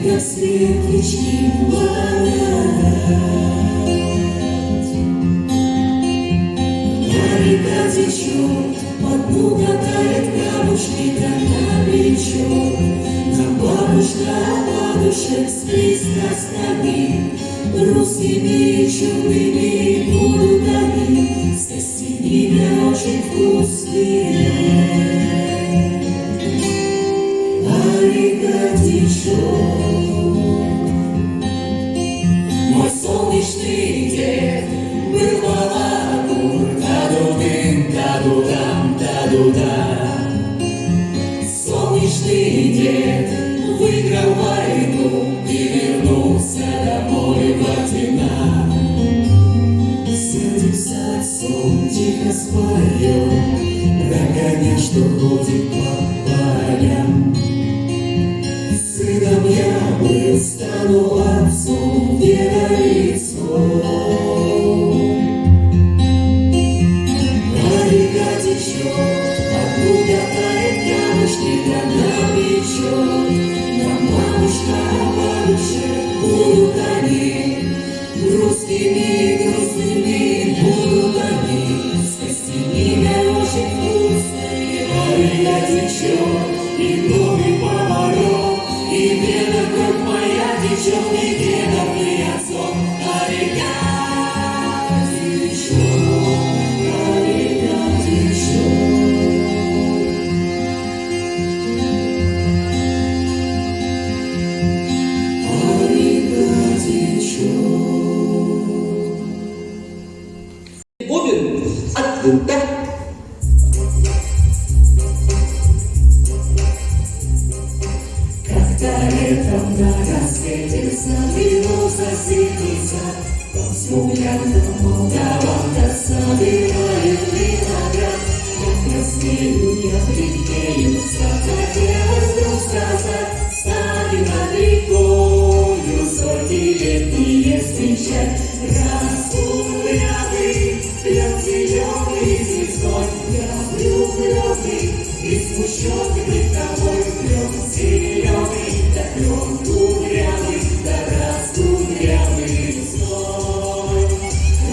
как светлячки пламя. Река течет, по дну катает камушки, как на плечо. На бабушках с присказками, русскими и чудными будут они, с костяными очень вкусные. А река течет. Мой солнечный дед был балагур, та-ду-дын, та-ду-дам, та-ду-да. Солнечный дед выиграл войну и вернулся домой в Ордена. Сядем с отцом, тихо споем про коня, что ходит по полям. Сыном я был, стану отцом, деда лицом. А река течет, откуда тает камушки, как на плечо. На бабушках будут они, русскими и грустными будут они, с костяными очень вкусными. А река течет, и новый поворот, и ветер, как моя, течет, и дедом, и отцом. А река течет, а река течет. Бобин от винта. Когда летом на рассвете задвинулся синий сад, там смуглянка молдаванка собирает виноград. Как краснею я бледнею, захотелось вдруг сказать: станем над рекою сотни летние встречать. Растут ряды, лед зеленый звездой, я влюбленный и смущенный пред тобой. Лед зеленый, да лед кудрявый, да растут ряды весной.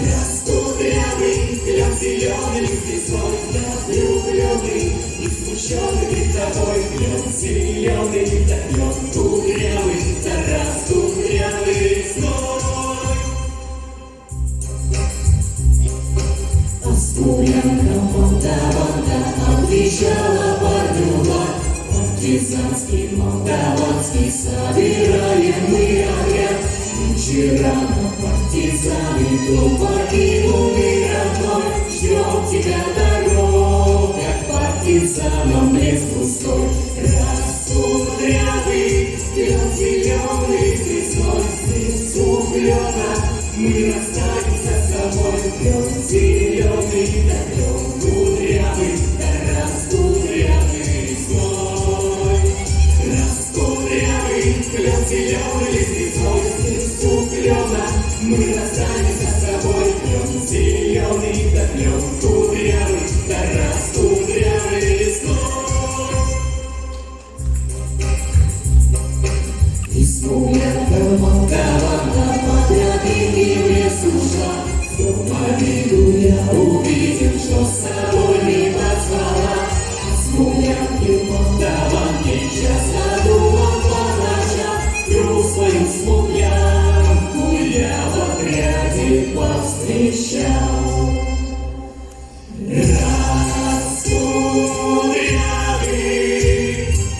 Растут ряды, лед зеленый звездой, я влюбленный и смущенный пред тобой. Лед зеленый, да лед кудрявый, да растут ряды весной. Смуглянка молдаванка отвечала подруга: партизанский, молдаванский, собираем мы отряд. Нынче рано партизаны, кто покинули родной, ждем тебя дорога, к партизанам лес пустой. Растут ряды, лед зеленый звездой, звезду лёда, мы расстанемся с тобой. Лед зеленый, да лед кудрявый, да растут ряды весной. Растут ряды, лед зеленый звездой, звезду лёда, мы расстанемся с тобой. Лед зеленый, да лед кудрявый, да растут ряды весной. И смуглянка молдаванка подряд и в лес ушла. Победу я увидел, что с собой не позвала. Смуглянки молдаванки часто думал по ночам. Грустную смуглянку я в отряде повстречал. Растут ряды,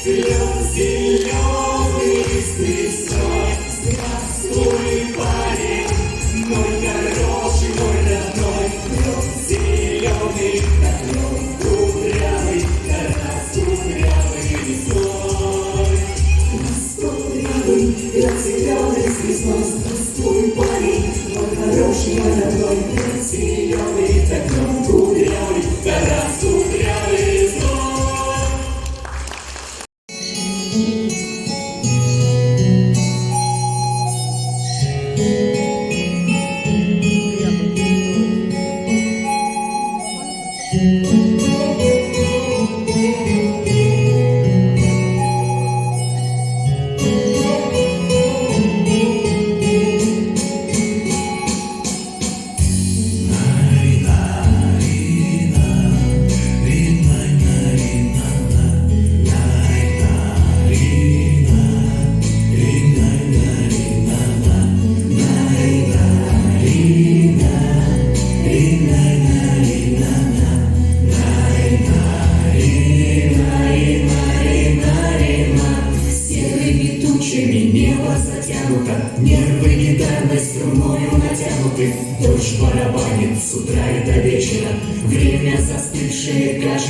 лед зеленый звездой. Здравствуй, парень, мой хороший, мой родной. Лед зеленый, да лед кудрявый, да раскудрявый весной. Раскудрявый, лед зеленый звездой. Здравствуй, парень, мой хороший, мой родной. Лед зеленый, да лед кудрявый, да раскудрявый весной.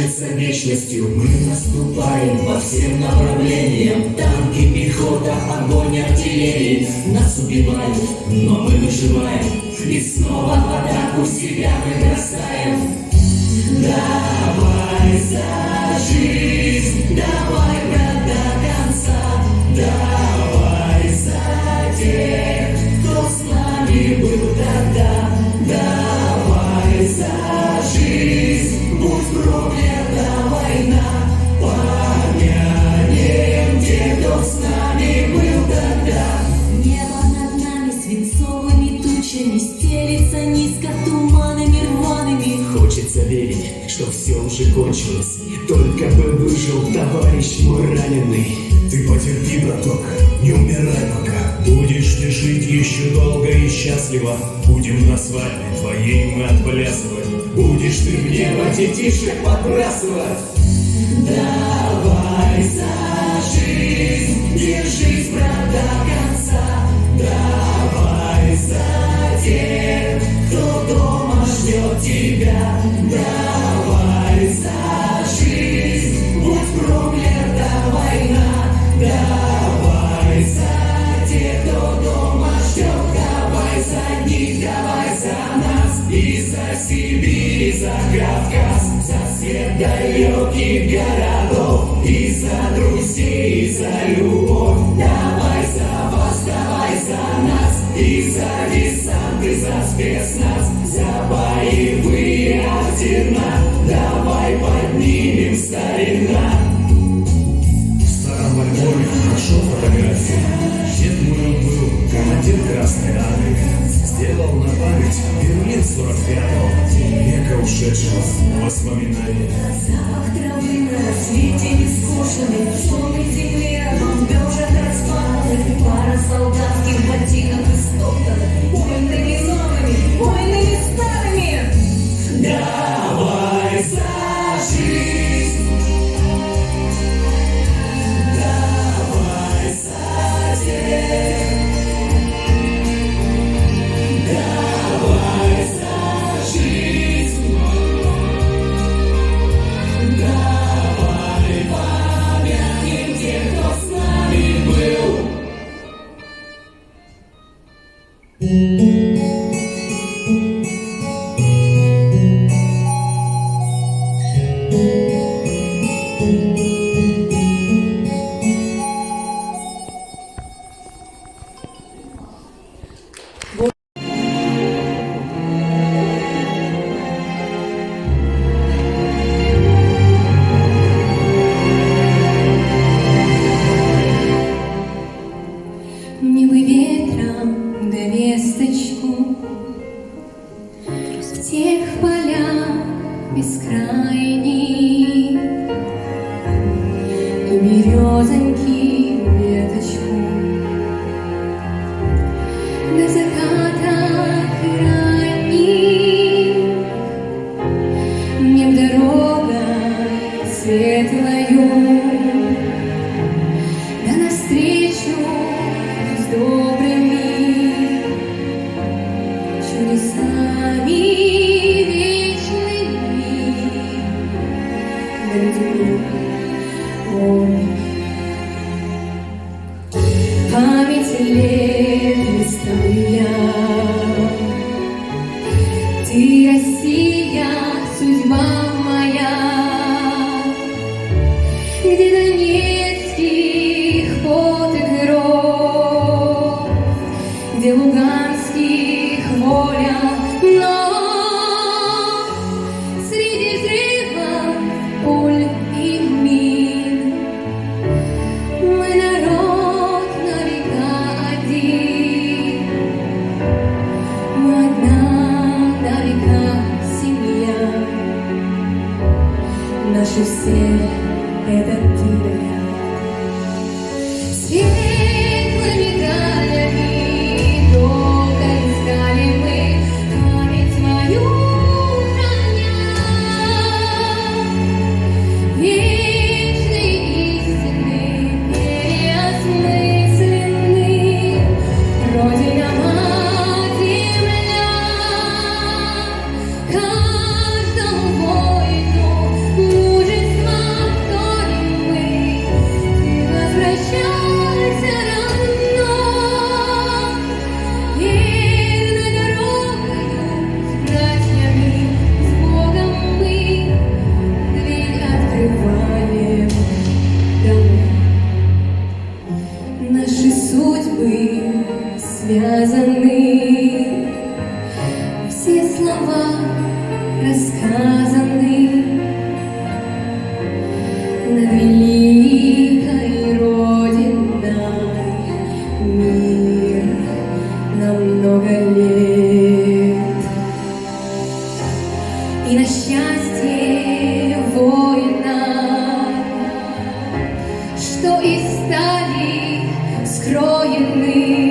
кажется вечностью. Мы наступаем по всем направлениям. Танки, пехота, огонь артиллерии. Нас убивают, но мы выживаем. И снова в атаку себя мы бросаем. Давай за жизнь, давай, брат, до конца. Давай за тех, кто с нами был тогда. Давай за жизнь, будь проклята война. Помянем тех, кто с нами был тогда. Небо над нами свинцовыми тучами стелится низко туманами рваными. Хочется верить, что все уже кончилось. Только бы выжил товарищ мой раненый. Ты потерпи, браток, не умирай пока. Будешь ты жить еще долго и счастливо. Будем на свадьбе твоей мы отплясывать. Будешь ты в небо детишек подбрасывать. Давай за жизнь, держись, брат, до конца. Давай за тех, кто дома ждет тебя. Давай за жизнь, будь проклята война. Давай за тех, кто дома ждет. Давай за них, давай за нас. И за Сибирь, и за Кавказ. За свет далеких городов. И за друзей, и за любовь. Давай за вас, давай за нас. И за десант, и за спецназ. За боевые ордена. Давай поднимем старина. В старом альбоме нашел фотографию. Дед мой был командир Красной Армии. Сделал на память Берлин 45-го. Века ушедшего воспоминания. Запах травы на рассвете нескошенный. Сонной земли бомбежек распахнутых. Пара солдатских ботинок истоптанных. Войными зонами, войными старыми. Давай за жизнь. Давай за тех. Давай за жизнь. Давай помянем тех, кто с нами был. Мне бы ветром да весточку в тех полях бескрайних, и березоньки веточку до заката ранних. Мне б дорогой светлою да навстречу с добрыми чудесами вечными, да людьми помними. Память лет листовая, ты, Россия, судьба моя, где донецких пот и кровь, где луганских воля, но среди взрывов, пуль и мин мы народ на века один. связаны, все слова рассказаны над великой Родиной. Мир на много лет, и на счастье воина, что из стали скроены.